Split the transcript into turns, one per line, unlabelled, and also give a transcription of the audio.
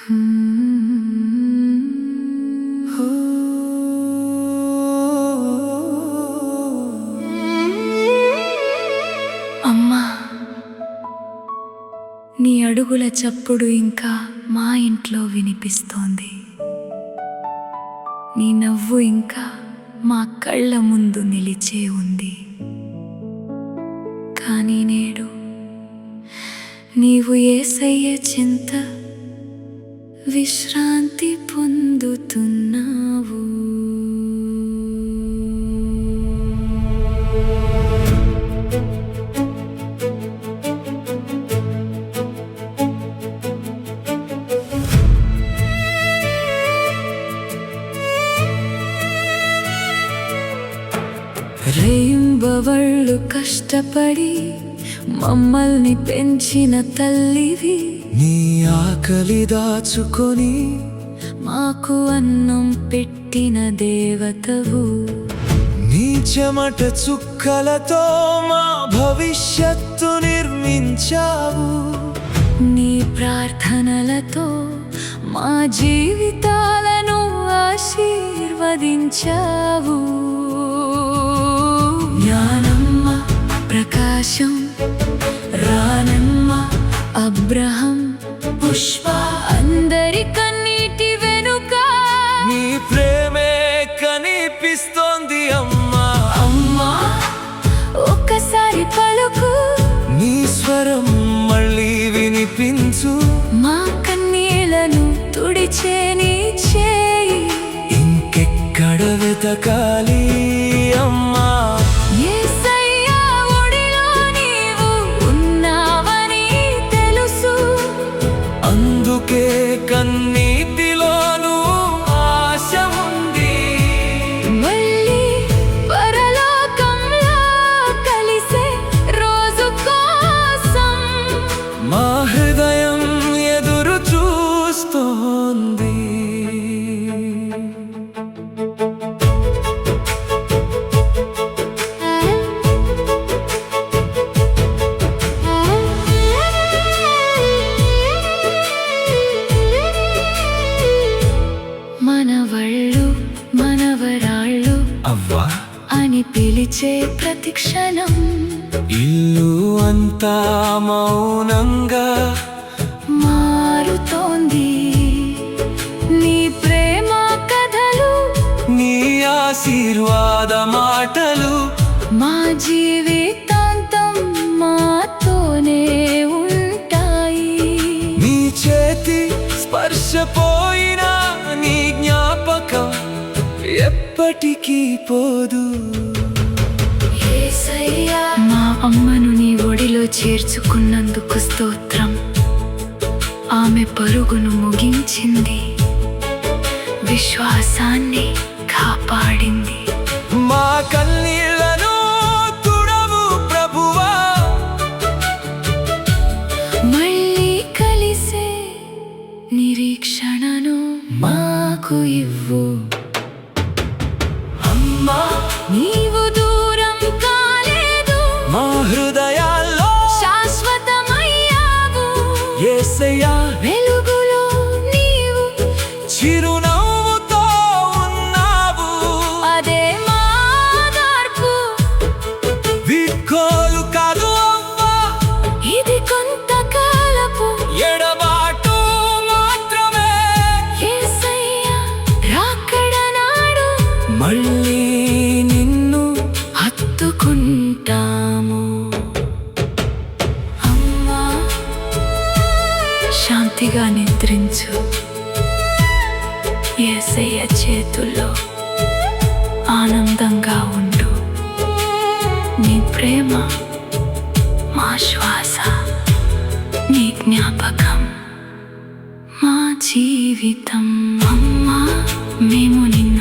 అమ్మా, నీ అడుగుల చప్పుడు ఇంకా మా ఇంట్లో వినిపిస్తోంది. నీ నవ్వు ఇంకా మా కళ్ళ ముందు నిలిచే ఉంది. కానీ నేడు నీవు యేసయ్య చింత విశ్రాంతి పొందుతున్నావు. రేయింబవళ్ళు కష్టపడి మమ్మల్ని పెంచిన తల్లివి,
నీ ఆకలి దాచుకొని
మాకు అన్నం పెట్టిన దేవతవు.
నీ చెమట చుక్కలతో మా భవిష్యత్తు నిర్మించావు.
నీ ప్రార్థనలతో మా జీవితాలను ఆశీర్వదించావు. జ్ఞానమ్మ, ప్రకాశం, రానమ్మ, అబ్రహం, పుష్ప, అందరి కన్నీటి వెనుక
నీ ప్రేమే కనిపిస్తోంది అమ్మా.
అమ్మా, ఒక్కసారి పలుకు,
నీ స్వరం మళ్ళీ వినిపించు.
మా కన్నీళ్లను తుడిచే నీ చేయి.
ఇంకెక్కడ వెతకాలి అమ్మా?
యేసయ్యా ఒడిలో నీవు ఉన్నావని తెలుసు.
అందుకే కన్నీటిలోనూ ఆశ ఉంది.
మళ్ళీ పరలోకంలో కలిసే రోజు కోసం
మా హృదయం ఎదురు చూస్తోంది.
మనవళ్ళు, మనవరాళ్ళు
అవ్వా
అని పిలిచే ప్రతి క్షణం
ఇల్లు అంతా మౌనంగా
మారుతోంది. నీ ప్రేమ కథలు,
నీ ఆశీర్వాద మాటలు
మా జీవితాంతం మాతోనే ఉంటాయి.
నీ చేతి స్పర్శ పోయినా నీ జ్ఞాపకం ఎప్పటికీ పోదు.
యేసయ్యా, మా అమ్మను నీ ఒడిలో చేర్చుకున్నందుకు స్తోత్రం. ఆమె పరుగును ముగించింది, విశ్వాసాన్ని కాపాడింది.
మా కన్నీళ్లను తుడవు ప్రభువా.
మళ్ళీ కలిసే నిరీక్షణను మాకు ఇవ్వు.
అమ్మా,
నీవు దూరం కాలేదు,
మా హృదయాల్లో
శాశ్వతమయ్యావు.
యేసయ్యా,
వెలుగులో నీవు
చిరునవ్వుతో ఉన్నావు.
అదే మా దార్పు.
వికోలు కాదు అవ్వా,
ఇది కొంతకాలపు
ఎడబాటు మాత్రమే.
యేసయ్యా రాకడ నాడు
మళ్ళీ నిన్ను
హత్తుకుంటాము. అమ్మా, శాంతిగా నిద్రించు. యేసయ్య చేతుల్లో ఆనందంగా ఉండు. నీ ప్రేమ మా శ్వాస, నీ జ్ఞాపకం మా జీవితం. అమ్మా, మేము నిన్ను